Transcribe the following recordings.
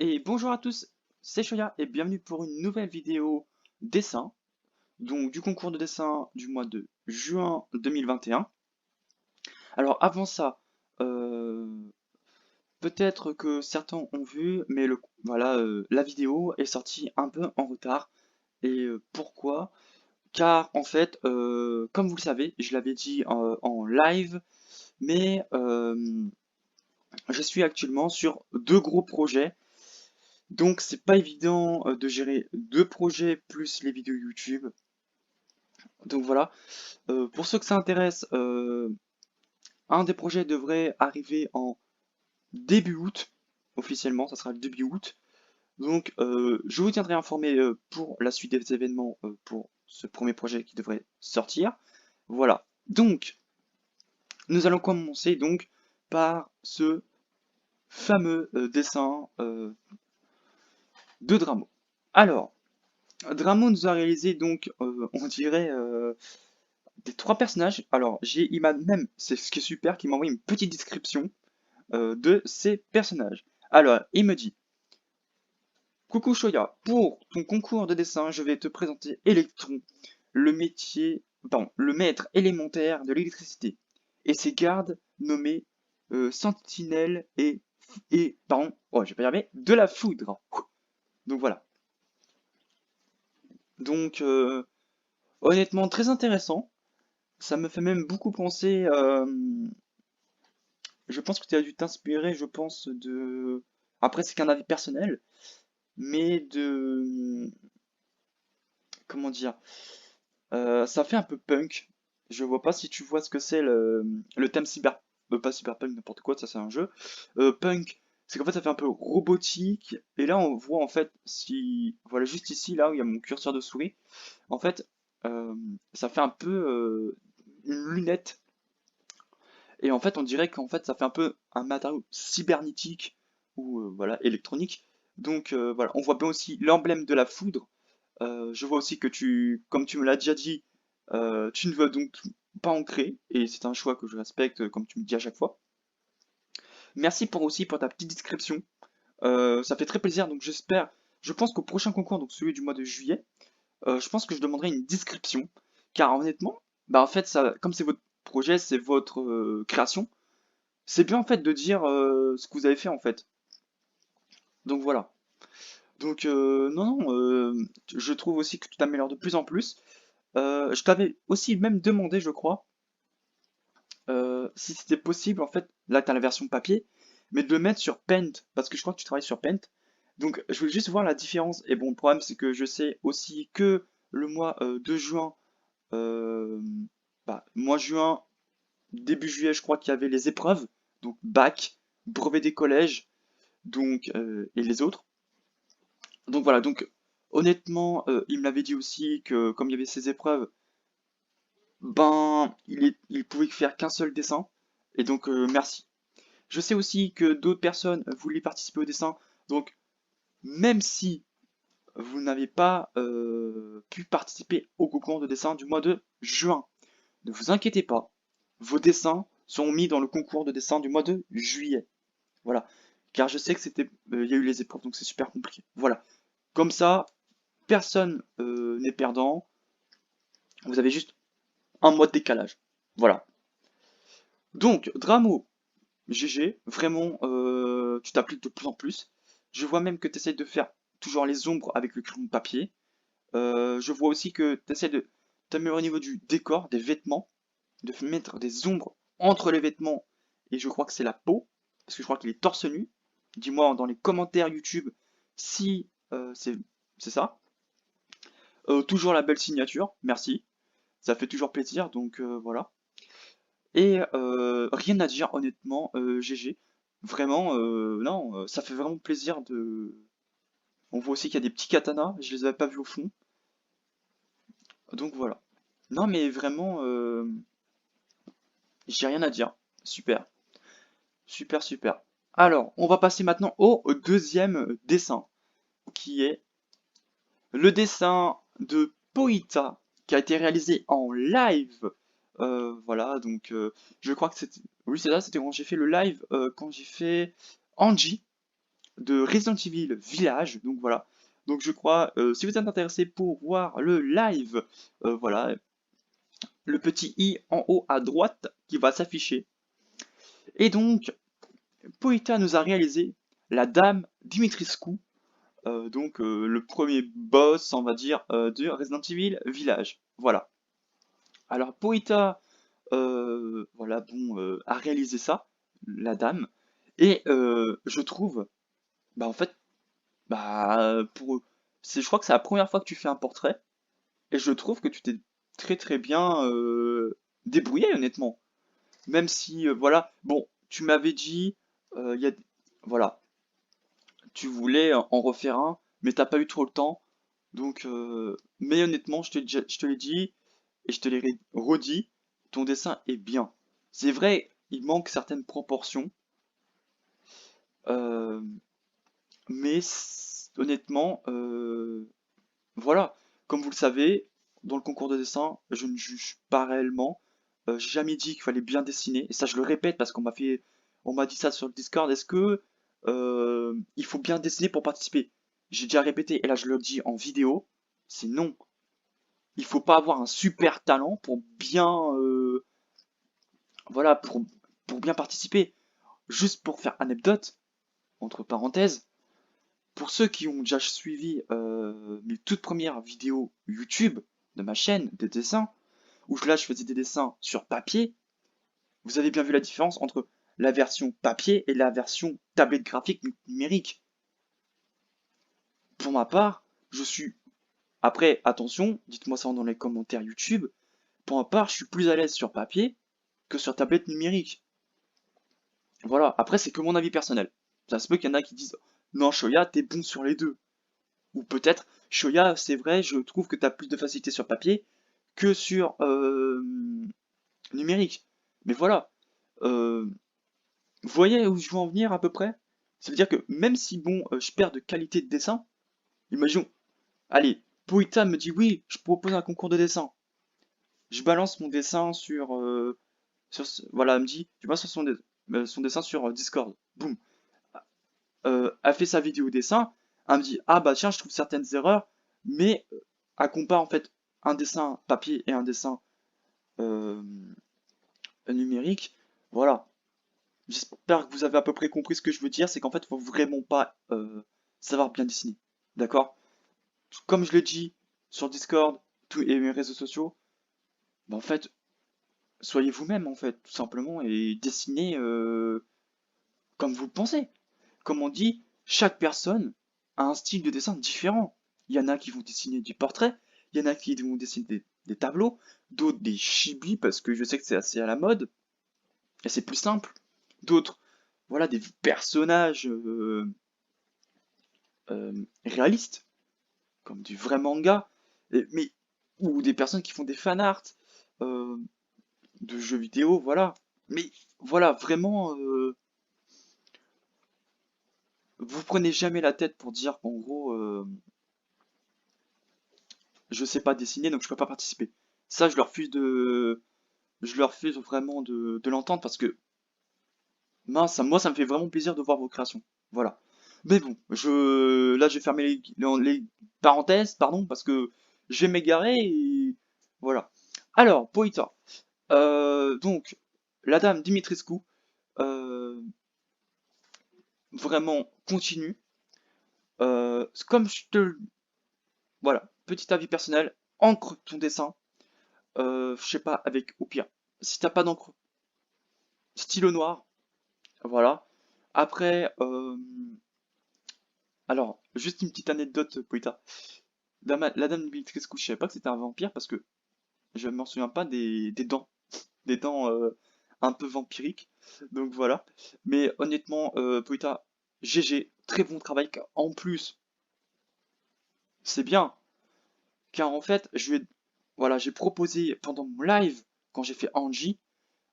Et bonjour à tous, c'est Shoya et bienvenue pour une nouvelle vidéo dessin, donc du concours de dessin du mois de juin 2021. Alors avant ça, euh, peut-être que certains ont vu, mais voilà, la vidéo est sortie un peu en retard. Et pourquoi? Car en fait, comme vous le savez, je l'avais dit en live, mais je suis actuellement sur deux gros projets. Donc c'est pas évident de gérer deux projets plus les vidéos YouTube. Donc voilà. Pour ceux que ça intéresse, un des projets devrait arriver en début août. Officiellement, ça sera le début août. Donc je vous tiendrai informé pour la suite des événements pour ce premier projet qui devrait sortir. Voilà. Donc nous allons commencer donc par ce fameux dessin de Dramo. Alors, Dramo nous a réalisé donc, on dirait, des trois personnages. Alors, il m'a même, c'est ce qui est super, qu'il m'a envoyé une petite description de ces personnages. Alors, il me dit, coucou Shoya, pour ton concours de dessin, je vais te présenter Electron, le maître élémentaire de l'électricité, et ses gardes nommés Sentinelle pardon, oh, je vais pas y arriver, de la foudre. Donc voilà. Donc, honnêtement, très intéressant. Ça me fait même beaucoup penser. Je pense que tu as dû t'inspirer, je pense, de. Après, c'est qu'un avis personnel, mais de. Comment dire? Ça fait un peu punk. Je vois pas si tu vois ce que c'est le thème cyber. Pas cyberpunk, n'importe quoi, ça c'est un jeu. Punk, c'est qu'en fait ça fait un peu robotique. Et là, on voit en fait, si. Voilà, juste ici, là où il y a mon curseur de souris. En fait, euh, ça fait un peu une lunette. Et en fait, on dirait qu'en fait, ça fait un peu un matériau cybernétique ou voilà, électronique. Donc voilà, on voit bien aussi l'emblème de la foudre. Je vois aussi que comme tu me l'as déjà dit, tu ne veux donc pas en créer, et c'est un choix que je respecte, comme tu me dis à chaque fois. Merci aussi pour ta petite description. Ça fait très plaisir, donc je pense qu'au prochain concours, donc celui du mois de juillet, je pense que je demanderai une description, car honnêtement, bah en fait, ça, comme c'est votre projet, c'est votre création, c'est bien en fait de dire ce que vous avez fait en fait. Donc voilà. Donc non, non, je trouve aussi que tu t'améliores de plus en plus. Je t'avais aussi même demandé, je crois, si c'était possible, en fait, là tu as la version papier, mais de le mettre sur Paint, parce que je crois que tu travailles sur Paint. Donc je voulais juste voir la différence. Et bon, le problème c'est que je sais aussi que le mois de juin, euh, mois juin, début juillet, je crois qu'il y avait les épreuves, donc bac, brevet des collèges, donc et les autres. Donc voilà, donc honnêtement, il me l'avait dit aussi que comme il y avait ces épreuves, ben il pouvait faire qu'un seul dessin. Et donc merci. Je sais aussi que d'autres personnes voulaient participer au dessin. Donc même si vous n'avez pas pu participer au concours de dessin du mois de juin, ne vous inquiétez pas. Vos dessins sont mis dans le concours de dessin du mois de juillet. Voilà. Car je sais que il y a eu les épreuves, donc c'est super compliqué. Voilà. Comme ça, personne n'est perdant. Vous avez juste un mois de décalage. Voilà. Donc, Dramo, GG, vraiment, tu t'appliques de plus en plus. Je vois même que tu essaies de faire toujours les ombres avec le crayon de papier. Je vois aussi que tu essaies de t'améliorer au niveau du décor, des vêtements, de mettre des ombres entre les vêtements, et je crois que c'est la peau, parce que je crois qu'il est torse nu. Dis-moi dans les commentaires YouTube si c'est ça. Toujours la belle signature, merci. Ça fait toujours plaisir, donc voilà. Et rien à dire, honnêtement, GG. Vraiment, non, ça fait vraiment plaisir de. On voit aussi qu'il y a des petits katanas, je les avais pas vus au fond. Donc voilà. Non, mais vraiment, j'ai rien à dire. Super, super, super. Alors, on va passer maintenant au deuxième dessin, qui est le dessin de Poita, qui a été réalisé en live. Voilà, donc je crois que c'était. Oui, c'est ça, c'était quand j'ai fait le live, quand j'ai fait Angie. de Resident Evil Village. Donc voilà. Donc je crois, si vous êtes intéressé pour voir le live, voilà, le petit i en haut à droite qui va s'afficher. Et donc, Poita nous a réalisé la Dame Dimitrescu, le premier boss, on va dire, de Resident Evil Village. Voilà. Alors Poita, voilà, bon, a réalisé ça, la dame, et je trouve, bah en fait, bah je crois que c'est la première fois que tu fais un portrait, et je trouve que tu t'es très très bien débrouillé, honnêtement. Même si, voilà, bon, tu m'avais dit, il y a, voilà, tu voulais en refaire un, mais t'as pas eu trop le temps. Donc, mais honnêtement, je te l'ai dit et je te l'ai redit, ton dessin est bien. C'est vrai, il manque certaines proportions, euh, mais honnêtement, voilà. Comme vous le savez, dans le concours de dessin, je ne juge pas réellement. J'ai jamais dit qu'il fallait bien dessiner, et ça je le répète parce on m'a dit ça sur le Discord. Est-ce que il faut bien dessiner pour participer? J'ai déjà répété, et là je le dis en vidéo, c'est non. Il faut pas avoir un super talent pour bien, voilà, pour bien participer. Juste pour faire anecdote, entre parenthèses, pour ceux qui ont déjà suivi mes toutes premières vidéos YouTube de ma chaîne des dessins, où là je faisais des dessins sur papier, vous avez bien vu la différence entre la version papier et la version tablette graphique numérique. Pour ma part, je suis... Après, attention, dites-moi ça dans les commentaires YouTube, pour ma part, je suis plus à l'aise sur papier que sur tablette numérique. Voilà, après c'est que mon avis personnel. Ça se peut qu'il y en a qui disent non, Shoya, t'es bon sur les deux. Ou peut-être, Shoya, c'est vrai, je trouve que t'as plus de facilité sur papier que sur numérique. Mais voilà, vous voyez où je veux en venir à peu près? Ça veut dire que même si bon, je perds de qualité de dessin, imaginons, allez, Poita me dit oui, je propose un concours de dessin. Je balance mon dessin voilà, elle me dit, tu balance son dessin sur Discord. Boum. Elle fait sa vidéo dessin, elle me dit ah bah tiens je trouve certaines erreurs, mais elle compare en fait un dessin papier et un dessin euh, numérique. Voilà. J'espère que vous avez à peu près compris ce que je veux dire, c'est qu'en fait il faut vraiment pas savoir bien dessiner. D'accord? Comme je l'ai dit sur Discord et mes réseaux sociaux, bah, en fait soyez vous-même en fait tout simplement et dessinez comme vous le pensez. Comme on dit, chaque personne a un style de dessin différent. Il y en a qui vont dessiner du portrait, il y en a qui vont dessiner des tableaux, d'autres des chibis parce que je sais que c'est assez à la mode et c'est plus simple. D'autres, voilà, des personnages réalistes, comme du vrai manga, mais ou des personnes qui font des fan art euh, de jeux vidéo, voilà. Mais voilà, vraiment, vous prenez jamais la tête pour dire qu'en gros, je sais pas dessiner, donc je peux pas participer. Ça, je leur refuse vraiment de l'entendre parce que, mince, moi, ça me fait vraiment plaisir de voir vos créations. Voilà. Mais bon, là, je vais fermer les parenthèses, pardon, parce que je vais m'égarer et voilà. Alors, Poita. Donc, la dame Dimitrescu, euh, vraiment continue. Comme voilà, petit avis personnel, encre ton dessin. Je sais pas, avec, au pire, si t'as pas d'encre, stylo noir, voilà. Après, alors, juste une petite anecdote, Poita. La dame Dimitrescu, je savais pas que c'était un vampire parce que je m'en souviens pas des dents un peu vampiriques. Donc voilà. Mais honnêtement, Poita, GG, très bon travail. En plus, c'est bien, car en fait, voilà, j'ai proposé pendant mon live, quand j'ai fait Angie,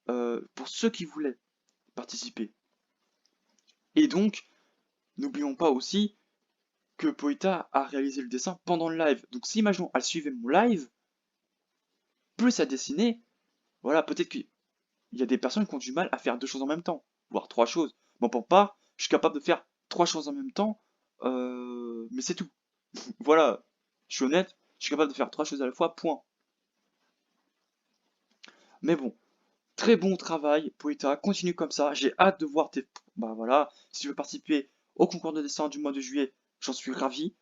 pour ceux qui voulaient participer. Et donc, n'oublions pas aussi que Poita a réalisé le dessin pendant le live. Donc si imaginons, elle suivait mon live, plus à dessiner, voilà, peut-être qu'il y a des personnes qui ont du mal à faire deux choses en même temps, voire trois choses. Bon, pour part, je suis capable de faire trois choses en même temps, mais c'est tout. Voilà, je suis honnête, je suis capable de faire trois choses à la fois, point. Mais bon, très bon travail, Poeta, continue comme ça, j'ai hâte de voir tes... Bah voilà, si tu veux participer au concours de dessin du mois de juillet, j'en suis ravi.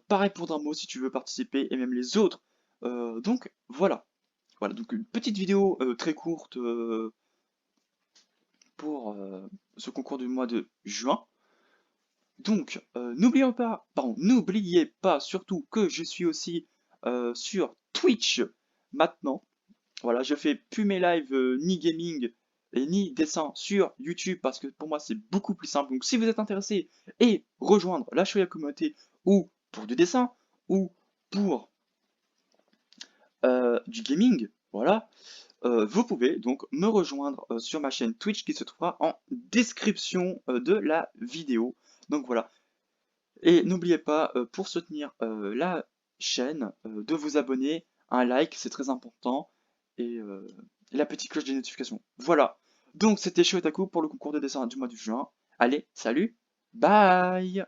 Pareil pour Dramo si tu veux participer, et même les autres. Donc voilà, voilà, donc une petite vidéo très courte pour ce concours du mois de juin. Donc, n'oubliez pas surtout que je suis aussi sur Twitch maintenant. Voilà, je fais plus mes lives ni gaming et ni dessin sur YouTube parce que pour moi c'est beaucoup plus simple. Donc, si vous êtes intéressé et rejoindre la Shoya Communauté ou pour du dessin ou pour du gaming, voilà, vous pouvez donc me rejoindre sur ma chaîne Twitch qui se trouvera en description de la vidéo. Donc voilà. Et n'oubliez pas, pour soutenir la chaîne, de vous abonner, un like, c'est très important, et la petite cloche des notifications. Voilà. Donc c'était Shoetaku pour le concours de dessin du mois de juin. Allez, salut, bye!